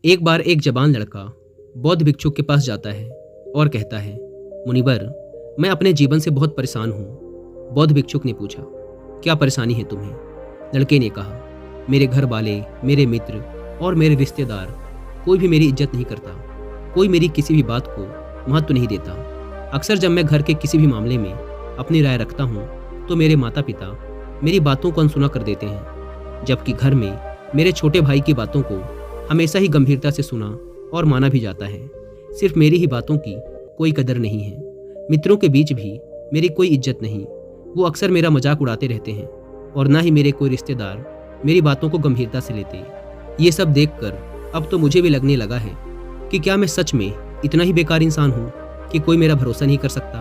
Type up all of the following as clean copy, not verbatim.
एक बार एक जवान लड़का बौद्ध भिक्षुक के पास जाता है और कहता है, मुनिवर, मैं अपने जीवन से बहुत परेशान हूँ। बौद्ध भिक्षुक ने पूछा, क्या परेशानी है तुम्हें? लड़के ने कहा, मेरे घर वाले, मेरे मित्र और मेरे रिश्तेदार कोई भी मेरी इज्जत नहीं करता। कोई मेरी किसी भी बात को महत्व नहीं देता। अक्सर जब मैं घर के किसी भी मामले में अपनी राय रखता हूँ तो मेरे माता पिता मेरी बातों को अनसुना कर देते हैं, जबकि घर में मेरे छोटे भाई की बातों को हमेशा ही गंभीरता से सुना और माना भी जाता है। सिर्फ मेरी ही बातों की कोई कदर नहीं है। मित्रों के बीच भी मेरी कोई इज्जत नहीं। वो अक्सर मेरा मजाक उड़ाते रहते हैं और ना ही मेरे कोई रिश्तेदार मेरी बातों को गंभीरता से लेते। ये सब देखकर अब तो मुझे भी लगने लगा है कि क्या मैं सच में इतना ही बेकार इंसान हूँ कि कोई मेरा भरोसा नहीं कर सकता।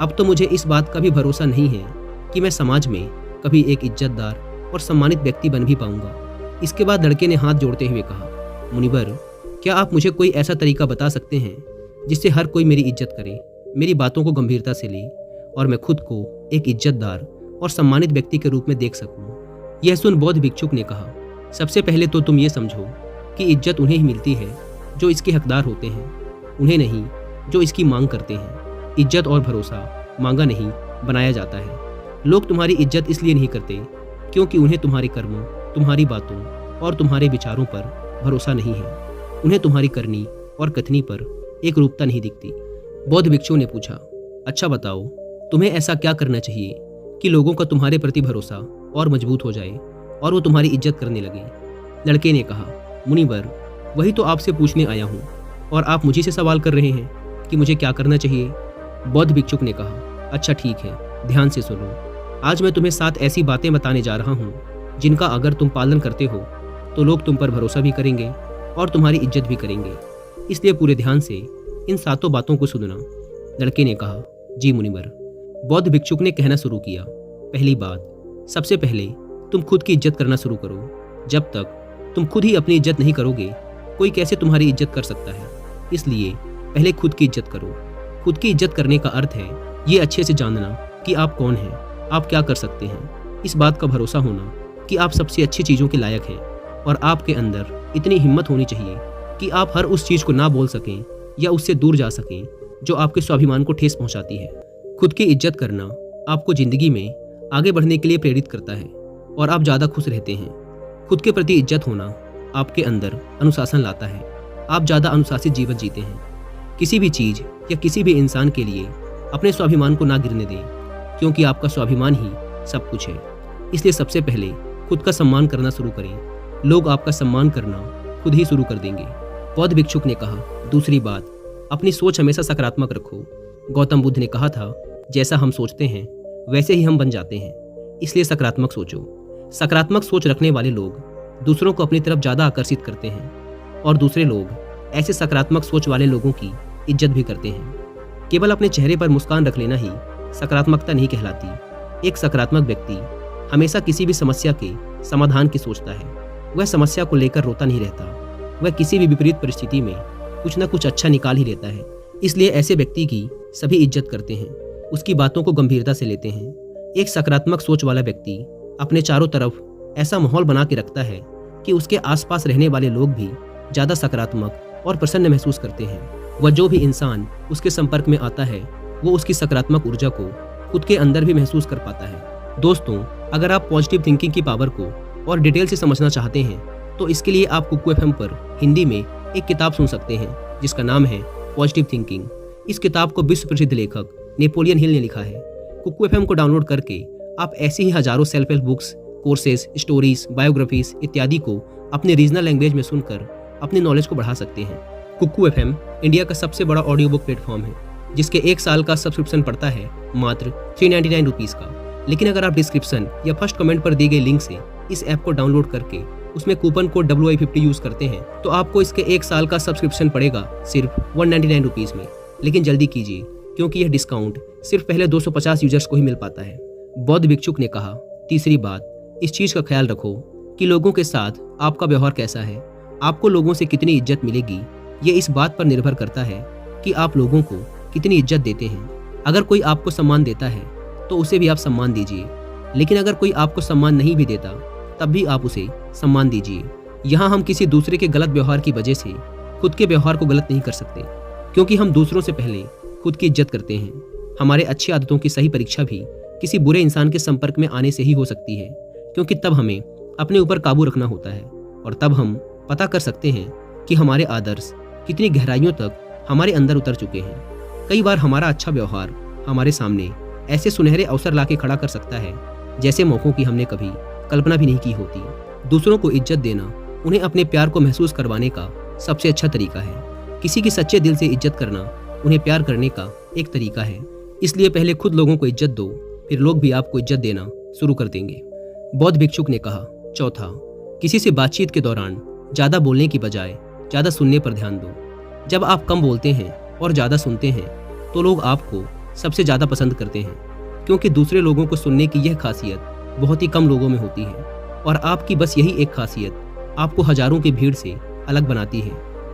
अब तो मुझे इस बात का भी भरोसा नहीं है कि मैं समाज में कभी एक इज्जतदार और सम्मानित व्यक्ति बन भी पाऊंगा। इसके बाद लड़के ने हाथ जोड़ते हुए कहा, मुनिवर, क्या आप मुझे कोई ऐसा तरीका बता सकते हैं जिससे हर कोई मेरी इज्जत करे, मेरी बातों को गंभीरता से ले और मैं खुद को एक इज्जतदार और सम्मानित व्यक्ति के रूप में देख सकूं? यह सुन बौद्ध भिक्षुक ने कहा, सबसे पहले तो तुम ये समझो कि इज्जत उन्हें ही मिलती है जो इसके हकदार होते हैं, उन्हें नहीं जो इसकी मांग करते हैं। इज्जत और भरोसा मांगा नहीं, बनाया जाता है। लोग तुम्हारी इज्जत इसलिए नहीं करते क्योंकि उन्हें तुम्हारे कर्मों, तुम्हारी बातों और तुम्हारे विचारों पर भरोसा नहीं है। उन्हें तुम्हारी करनी और कथनी पर एक रूपता नहीं दिखती। बौद्ध भिक्षु ने पूछा, अच्छा बताओ, तुम्हें ऐसा क्या करना चाहिए कि लोगों का तुम्हारे प्रति भरोसा और मजबूत हो जाए और वो तुम्हारी इज्जत करने लगे? लड़के ने कहा, मुनिवर, वही तो आपसे पूछने आया हूँ और आप मुझे से सवाल कर रहे हैं कि मुझे क्या करना चाहिए। बौद्ध भिक्षुक ने कहा, अच्छा ठीक है, ध्यान से सुनो। आज मैं तुम्हें 7 ऐसी बातें बताने जा रहा हूँ जिनका अगर तुम पालन करते हो तो लोग तुम पर भरोसा भी करेंगे और तुम्हारी इज्जत भी करेंगे। इसलिए पूरे ध्यान से इन 7 बातों को सुनना। लड़के ने कहा, जी मुनिवर। बौद्ध भिक्षुक ने कहना शुरू किया, पहली बात, सबसे पहले तुम खुद की इज्जत करना शुरू करो। जब तक तुम खुद ही अपनी इज्जत नहीं करोगे, कोई कैसे तुम्हारी इज्जत कर सकता है? इसलिए पहले खुद की इज्जत करो। खुद की इज्जत करने का अर्थ है ये अच्छे से जानना कि आप कौन हैं, आप क्या कर सकते हैं। इस बात का भरोसा होना कि आप सबसे अच्छी चीज़ों के लायक हैं और आपके अंदर इतनी हिम्मत होनी चाहिए कि आप हर उस चीज़ को ना बोल सकें या उससे दूर जा सकें जो आपके स्वाभिमान को ठेस पहुंचाती है। खुद की इज्जत करना आपको ज़िंदगी में आगे बढ़ने के लिए प्रेरित करता है और आप ज़्यादा खुश रहते हैं। खुद के प्रति इज्जत होना आपके अंदर अनुशासन लाता है। आप ज़्यादा अनुशासित जीवन जीते हैं। किसी भी चीज़ या किसी भी इंसान के लिए अपने स्वाभिमान को ना गिरने दें, क्योंकि आपका स्वाभिमान ही सब कुछ है। इसलिए सबसे पहले खुद का सम्मान करना शुरू करें। लोग आपका सम्मान करना खुद ही शुरू कर देंगे। बौद्ध भिक्षुक ने कहा, दूसरी बात, अपनी सोच हमेशा सकारात्मक रखो। गौतम बुद्ध ने कहा था, जैसा हम सोचते हैं वैसे ही हम बन जाते हैं। इसलिए सकारात्मक सोचो। सकारात्मक सोच रखने वाले लोग दूसरों को अपनी तरफ ज़्यादा आकर्षित करते हैं और दूसरे लोग ऐसे सकारात्मक सोच वाले लोगों की इज्जत भी करते हैं। केवल अपने चेहरे पर मुस्कान रख लेना ही सकारात्मकता नहीं कहलाती। एक सकारात्मक व्यक्ति हमेशा किसी भी समस्या के समाधान की सोचता है। वह समस्या को लेकर रोता नहीं रहता। वह किसी भी विपरीत परिस्थिति में कुछ न कुछ अच्छा निकाल ही लेता है। इसलिए ऐसे व्यक्ति की सभी इज्जत करते हैं, उसकी बातों को गंभीरता से लेते हैं। एक सकारात्मक सोच वाला व्यक्ति अपने चारों तरफ ऐसा माहौल बना के रखता है कि उसके आसपास रहने वाले लोग भी ज़्यादा सकारात्मक और प्रसन्न महसूस करते हैं। वह जो भी इंसान उसके संपर्क में आता है वो उसकी सकारात्मक ऊर्जा को खुद के अंदर भी महसूस कर पाता है। दोस्तों, अगर आप पॉजिटिव थिंकिंग की पावर को और डिटेल से समझना चाहते हैं तो इसके लिए आप कुकू एफएम पर हिंदी में एक किताब सुन सकते हैं जिसका नाम है पॉजिटिव थिंकिंग। इस किताब को विश्व प्रसिद्ध लेखक नेपोलियन हिल ने लिखा है। कुकू एफएम को डाउनलोड करके आप ऐसी ही हजारों self help books, courses, stories, biographies इत्यादि को अपने रीजनल लैंग्वेज में सुनकर अपने नॉलेज को बढ़ा सकते हैं। कुकू एफएम इंडिया का सबसे बड़ा ऑडियो बुक प्लेटफॉर्म है जिसके 1 साल का सब्सक्रिप्शन पड़ता है मात्र 399 रुपीज़ का। लेकिन अगर आप डिस्क्रिप्शन या फर्स्ट कमेंट पर दी गई लिंक से इस ऐप को डाउनलोड करके उसमें कूपन कोड WI50 यूज़ करते हैं तो आपको इसके 1 साल का सब्सक्रिप्शन पड़ेगा सिर्फ 199 रुपीज़ में। लेकिन जल्दी कीजिए क्योंकि यह डिस्काउंट सिर्फ पहले 250 यूजर्स को ही मिल पाता है। बौद्ध भिक्षुक ने कहा, तीसरी बात, इस चीज़ का ख्याल रखो कि लोगों के साथ आपका व्यवहार कैसा है। आपको लोगों से कितनी इज्जत मिलेगी ये इस बात पर निर्भर करता है कि आप लोगों को कितनी इज्जत देते हैं। अगर कोई आपको सम्मान देता है तो उसे भी आप सम्मान दीजिए, लेकिन अगर कोई आपको सम्मान नहीं भी देता तब भी आप उसे सम्मान दीजिए। यहाँ हम किसी दूसरे के गलत व्यवहार की वजह से खुद के व्यवहार को गलत नहीं कर सकते, क्योंकि हम दूसरों से पहले खुद की इज्जत करते हैं। हमारे अच्छी आदतों की सही परीक्षा भी किसी बुरे इंसान के संपर्क में आने से ही हो सकती है, क्योंकि तब हमें अपने ऊपर काबू रखना होता है और तब हम पता कर सकते हैं कि हमारे आदर्श कितनी गहराइयों तक हमारे अंदर उतर चुके हैं। कई बार हमारा अच्छा व्यवहार हमारे सामने ऐसे सुनहरे अवसर लाके खड़ा कर सकता है जैसे मौक़ों की हमने कभी कल्पना भी नहीं की होती। दूसरों को इज्जत देना उन्हें अपने प्यार को महसूस करवाने का सबसे अच्छा तरीका है। किसी की सच्चे दिल से इज्जत करना उन्हें प्यार करने का एक तरीका है। इसलिए पहले खुद लोगों को इज्जत दो, फिर लोग भी आपको इज्जत देना शुरू कर देंगे। बौद्ध भिक्षुक ने कहा। चौथा, किसी से बातचीत के दौरान ज़्यादा बोलने की बजाय ज़्यादा सुनने पर ध्यान दो। जब आप कम बोलते हैं और ज़्यादा सुनते हैं तो लोग आपको सबसे ज़्यादा पसंद करते हैं, क्योंकि दूसरे लोगों को सुनने की यह खासियत बहुत ही कम लोगों में होती है और आपकी बस यही एक खासियत आपको हजारों की भीड़ से अलग बनाती है।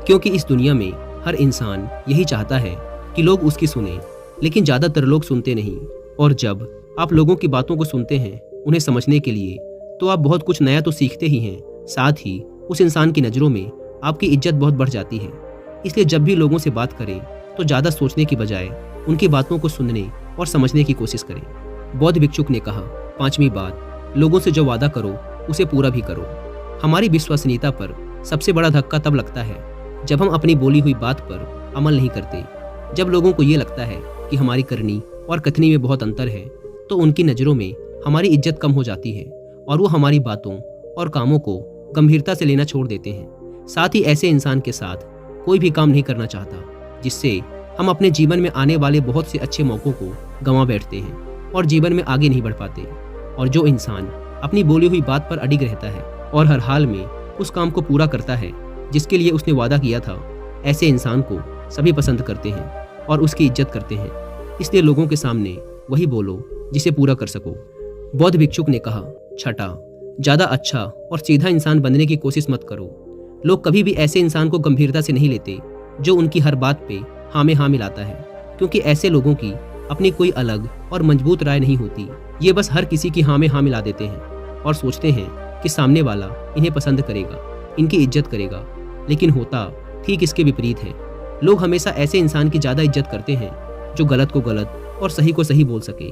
क्योंकि इस दुनिया में हर इंसान यही चाहता है कि लोग उसकी सुने, लेकिन ज़्यादातर लोग सुनते नहीं। और जब आप लोगों की बातों को सुनते हैं उन्हें समझने के लिए, तो आप बहुत कुछ नया तो सीखते ही हैं, साथ ही उस इंसान की नज़रों में आपकी इज्जत बहुत बढ़ जाती है। इसलिए जब भी लोगों से बात करें तो ज़्यादा सोचने की बजाय उनकी बातों को सुनने और समझने की कोशिश करें। बौद्ध भिक्षुक ने कहा। पांचवी बात, लोगों से जो वादा करो उसे पूरा भी करो। हमारी विश्वसनीयता पर सबसे बड़ा धक्का तब लगता है जब हम अपनी बोली हुई बात पर अमल नहीं करते। जब लोगों को ये लगता है कि हमारी करनी और कथनी में बहुत अंतर है, तो उनकी नज़रों में हमारी इज्जत कम हो जाती है और वो हमारी बातों और कामों को गंभीरता से लेना छोड़ देते हैं। साथ ही ऐसे इंसान के साथ कोई भी काम नहीं करना चाहता, जिससे हम अपने जीवन में आने वाले बहुत से अच्छे मौक़ों को गंवा बैठते हैं और जीवन में आगे नहीं बढ़ पाते। और जो इंसान अपनी बोली हुई बात पर अडिग रहता है और हर हाल में उस काम को पूरा करता है जिसके लिए उसने वादा किया था, ऐसे इंसान को सभी पसंद करते हैं और उसकी इज्जत करते हैं। इसलिए लोगों के सामने वही बोलो जिसे पूरा कर सको। बौद्ध भिक्षुक ने कहा। छठा, ज़्यादा अच्छा और सीधा इंसान बनने की कोशिश मत करो। लोग कभी भी ऐसे इंसान को गंभीरता से नहीं लेते जो उनकी हर बात पे हाँ में हाँ मिलाता है, क्योंकि ऐसे लोगों की अपनी कोई अलग और मजबूत राय नहीं होती। ये बस हर किसी की हाँ में हाँ मिला देते हैं और सोचते हैं कि सामने वाला इन्हें पसंद करेगा, इनकी इज्जत करेगा, लेकिन होता ठीक इसके विपरीत है। लोग हमेशा ऐसे इंसान की ज़्यादा इज्जत करते हैं जो गलत को गलत और सही को सही बोल सके,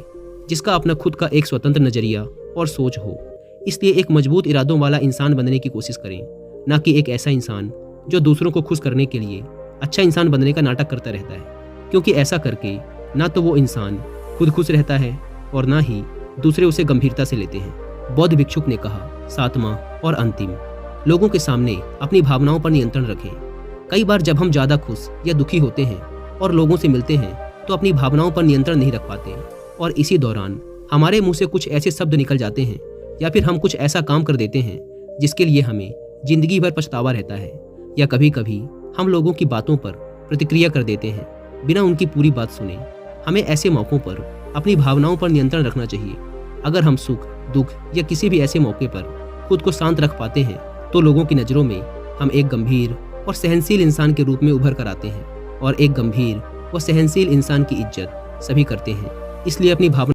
जिसका अपना खुद का एक स्वतंत्र नज़रिया और सोच हो। इसलिए एक मजबूत इरादों वाला इंसान बनने की कोशिश करें, ना कि एक ऐसा इंसान जो दूसरों को खुश करने के लिए अच्छा इंसान बनने का नाटक करता रहता है, क्योंकि ऐसा करके ना तो वो इंसान खुद खुश रहता है और ना ही दूसरे उसे गंभीरता से लेते हैं। बौद्ध भिक्षुक ने कहा। सातवां और अंतिम, लोगों के सामने अपनी भावनाओं पर नियंत्रण रखें। कई बार जब हम ज़्यादा खुश या दुखी होते हैं और लोगों से मिलते हैं तो अपनी भावनाओं पर नियंत्रण नहीं रख पाते और इसी दौरान हमारे मुंह से कुछ ऐसे शब्द निकल जाते हैं या फिर हम कुछ ऐसा काम कर देते हैं जिसके लिए हमें जिंदगी भर पछतावा रहता है। या कभी कभी हम लोगों की बातों पर प्रतिक्रिया कर देते हैं बिना उनकी पूरी बात सुने। हमें ऐसे मौक़ों पर अपनी भावनाओं पर नियंत्रण रखना चाहिए। अगर हम सुख, दुख या किसी भी ऐसे मौके पर खुद को शांत रख पाते हैं तो लोगों की नज़रों में हम एक गंभीर और सहनशील इंसान के रूप में उभर कर आते हैं और एक गंभीर और सहनशील इंसान की इज्जत सभी करते हैं। इसलिए अपनी भावना